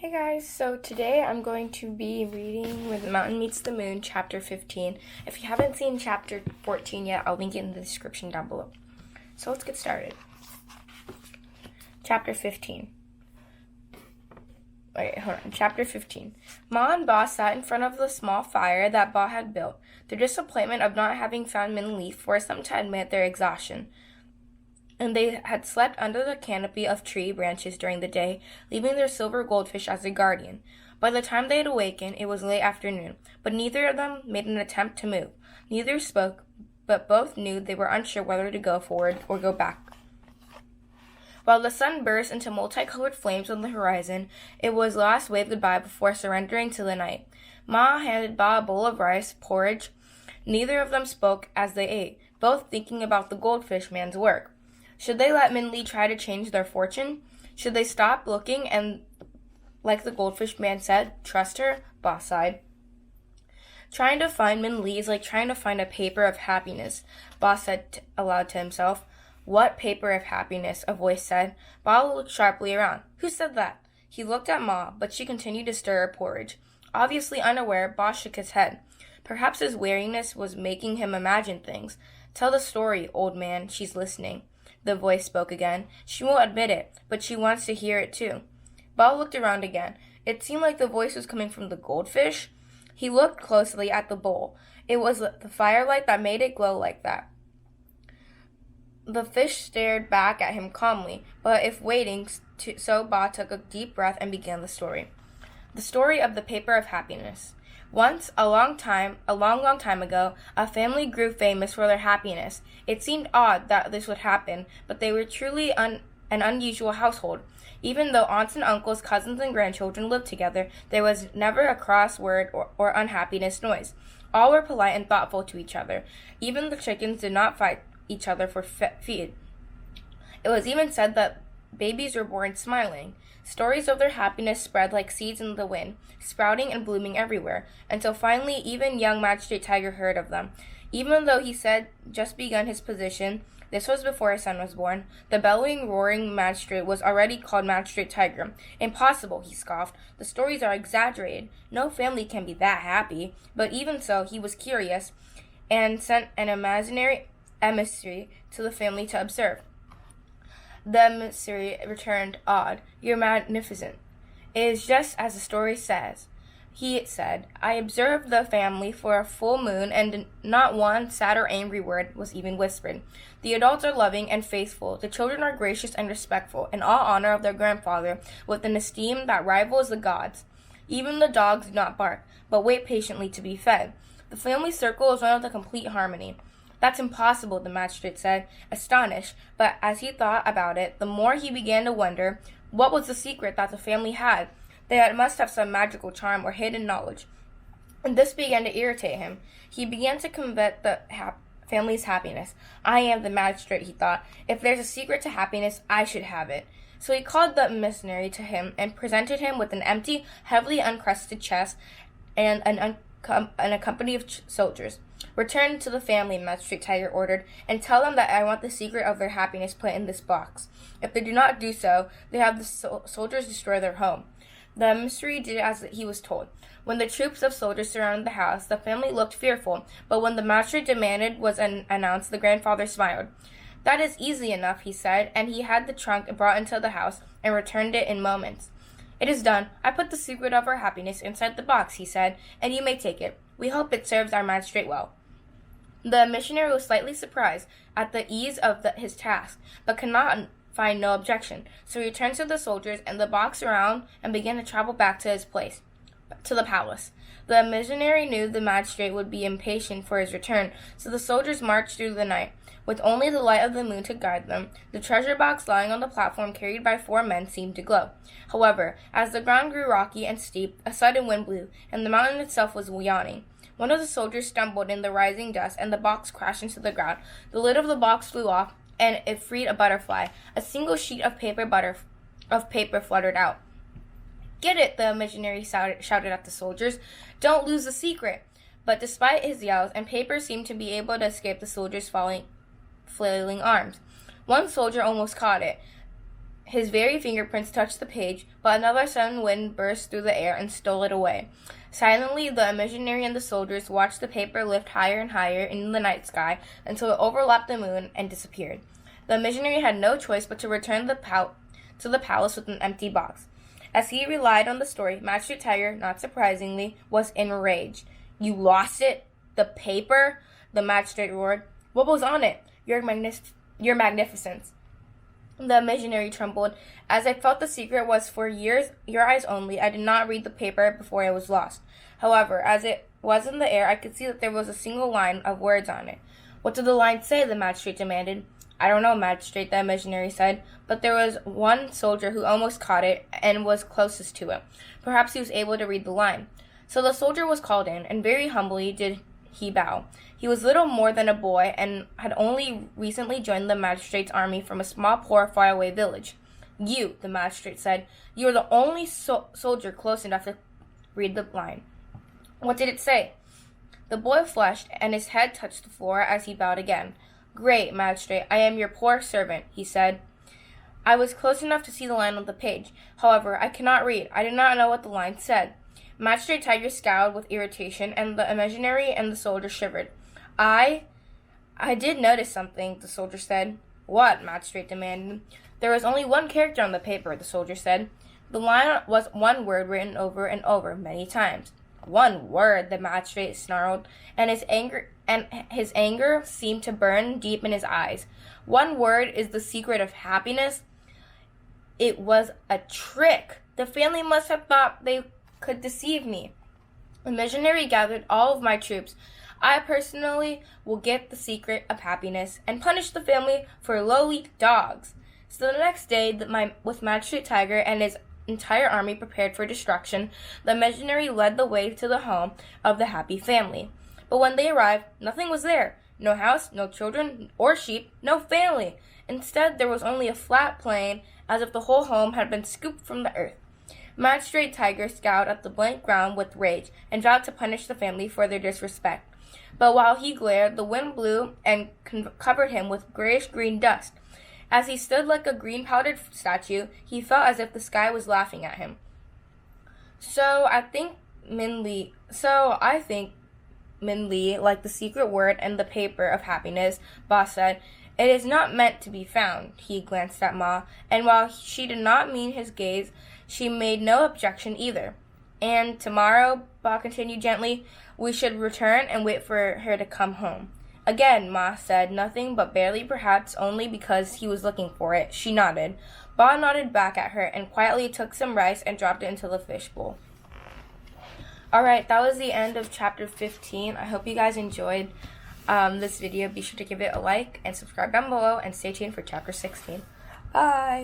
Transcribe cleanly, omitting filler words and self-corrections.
Hey guys, so today I'm going to be reading When the Mountain Meets the Moon, chapter 15. If you haven't seen chapter 14 yet, I'll link it in the description down below. So let's get started. Chapter 15. Chapter 15. Ma and Ba sat in front of the small fire that Ba had built. Their disappointment of not having found Min Li forced them to admit their exhaustion, and they had slept under the canopy of tree branches during the day, leaving their silver goldfish as a guardian. By the time they had awakened, it was late afternoon, but neither of them made an attempt to move. Neither spoke, but both knew they were unsure whether to go forward or go back. While the sun burst into multicolored flames on the horizon, it was last waved goodbye before surrendering to the night. Ma handed Ba a bowl of rice porridge. Neither of them spoke as they ate, both thinking about the goldfish man's work. Should they let Min Li try to change their fortune? Should they stop looking and, like the goldfish man said, trust her? Ba sighed. Trying to find Min Li is like trying to find a paper of happiness, Ba said aloud to himself. What paper of happiness? A voice said. Ba looked sharply around. Who said that? He looked at Ma, but she continued to stir her porridge. Obviously unaware, Ba shook his head. Perhaps his weariness was making him imagine things. Tell the story, old man. She's listening. The voice spoke again. She won't admit it, but she wants to hear it too. Ba looked around again. It seemed like the voice was coming from the goldfish. He looked closely at the bowl. It was the firelight that made it glow like that. The fish stared back at him calmly, but if waiting, so Ba took a deep breath and began the story. The story of the paper of happiness. Once, a long time ago, a family grew famous for their happiness. It seemed odd that this would happen, but they were truly an unusual household. Even though aunts and uncles, cousins and grandchildren lived together, there was never a cross word or unhappiness noise. All were polite and thoughtful to each other. Even the chickens did not fight each other for feed. It was even said that babies were born smiling. Stories of their happiness spread like seeds in the wind, sprouting and blooming everywhere, until finally even young Magistrate Tiger heard of them. Even though he said just begun his position, this was before his son was born, the bellowing, roaring magistrate was already called Magistrate Tiger. Impossible, he scoffed. The stories are exaggerated. No family can be that happy. But even so, he was curious and sent an imaginary emissary to the family to observe. The emissary returned, awed. You're magnificent. It is just as the story says. He said, I observed the family for a full moon, and not one sad or angry word was even whispered. The adults are loving and faithful. The children are gracious and respectful, in all honor of their grandfather, with an esteem that rivals the gods. Even the dogs do not bark, but wait patiently to be fed. The family circle is one of the complete harmony. That's impossible, the magistrate said, astonished, but as he thought about it, the more he began to wonder, what was the secret that the family had? They must have some magical charm or hidden knowledge, and this began to irritate him. He began to covet the family's happiness. I am the magistrate, he thought. If there's a secret to happiness, I should have it. So he called the emissary to him and presented him with an empty, heavily uncrusted chest and a company of soldiers. Return to the family, Magistrate Tiger ordered, and tell them that I want the secret of their happiness put in this box. If they do not do so, they have the soldiers destroy their home. The emissary did as he was told. When the troops of soldiers surrounded the house, the family looked fearful, but when the magistrate demanded was announced, the grandfather smiled. That is easy enough, he said, and he had the trunk brought into the house and returned it in moments. It is done. I put the secret of our happiness inside the box, he said, and you may take it. We hope it serves our magistrate well. The missionary was slightly surprised at the ease of his task, but could not find no objection. So he returned to the soldiers and the box around and began to travel back to his place, to the palace. The missionary knew the magistrate would be impatient for his return, so the soldiers marched through the night. With only the light of the moon to guide them, the treasure box lying on the platform carried by 4 men seemed to glow. However, as the ground grew rocky and steep, a sudden wind blew, and the mountain itself was yawning. One of the soldiers stumbled in the rising dust, and the box crashed into the ground. The lid of the box flew off, and it freed a butterfly. A single sheet of paper fluttered out. Get it, the missionary shouted at the soldiers. Don't lose the secret. But despite his yells, and paper seemed to be able to escape the soldiers' flailing arms. One soldier almost caught it. His very fingerprints touched the page, but another sudden wind burst through the air and stole it away. Silently, the missionary and the soldiers watched the paper lift higher and higher in the night sky until it overlapped the moon and disappeared. The missionary had no choice but to return to the palace with an empty box. As he relied on the story, Magistrate Tiger, not surprisingly, was enraged. "You lost it? The paper?" the magistrate roared. "What was on it? Your magnificence." The missionary trembled. "As I felt the secret was for your eyes only, I did not read the paper before it was lost. However, as it was in the air, I could see that there was a single line of words on it." "What did the line say?" the magistrate demanded. "I don't know, magistrate," the missionary said, "but there was one soldier who almost caught it and was closest to it. Perhaps he was able to read the line." So the soldier was called in, and very humbly did he bow. He was little more than a boy and had only recently joined the magistrate's army from a small, poor, faraway village. "You," the magistrate said, "you are the only soldier close enough to read the line." "What did it say?" The boy flushed, and his head touched the floor as he bowed again. "Great, magistrate, I am your poor servant," he said. "I was close enough to see the line on the page. However, I cannot read. I do not know what the line said." Magistrate Tiger scowled with irritation, and the missionary and the soldier shivered. I did notice something," the soldier said. "What?" Magistrate demanded. "There was only one character on the paper," the soldier said. "The line was one word written over and over, many times." "One word," the magistrate snarled, and his anger seemed to burn deep in his eyes. "One word is the secret of happiness." It was a trick. The family must have thought they could deceive me. The missionary gathered all of my troops. I personally will get the secret of happiness and punish the family for lowly dogs. So the next day, with Magistrate Tiger and his entire army prepared for destruction, the missionary led the way to the home of the happy family. But when they arrived, nothing was there. No house, no children or sheep, no family. Instead, there was only a flat plain, as if the whole home had been scooped from the earth. Magistrate Tiger scowled at the blank ground with rage and vowed to punish the family for their disrespect. But while he glared, the wind blew and covered him with grayish-green dust. As he stood like a green-powdered statue, he felt as if the sky was laughing at him. So I think Min Li, like the secret word and the paper of happiness, Boss said. "It is not meant to be found." He glanced at Ma, and while she did not meet his gaze, she made no objection either. "And tomorrow," Ba continued gently, "we should return and wait for her to come home." Again, Ma said nothing, but barely, perhaps only because he was looking for it. She nodded. Ba nodded back at her and quietly took some rice and dropped it into the fishbowl. Alright, that was the end of chapter 15. I hope you guys enjoyed this video. Be sure to give it a like and subscribe down below, and stay tuned for chapter 16. Bye!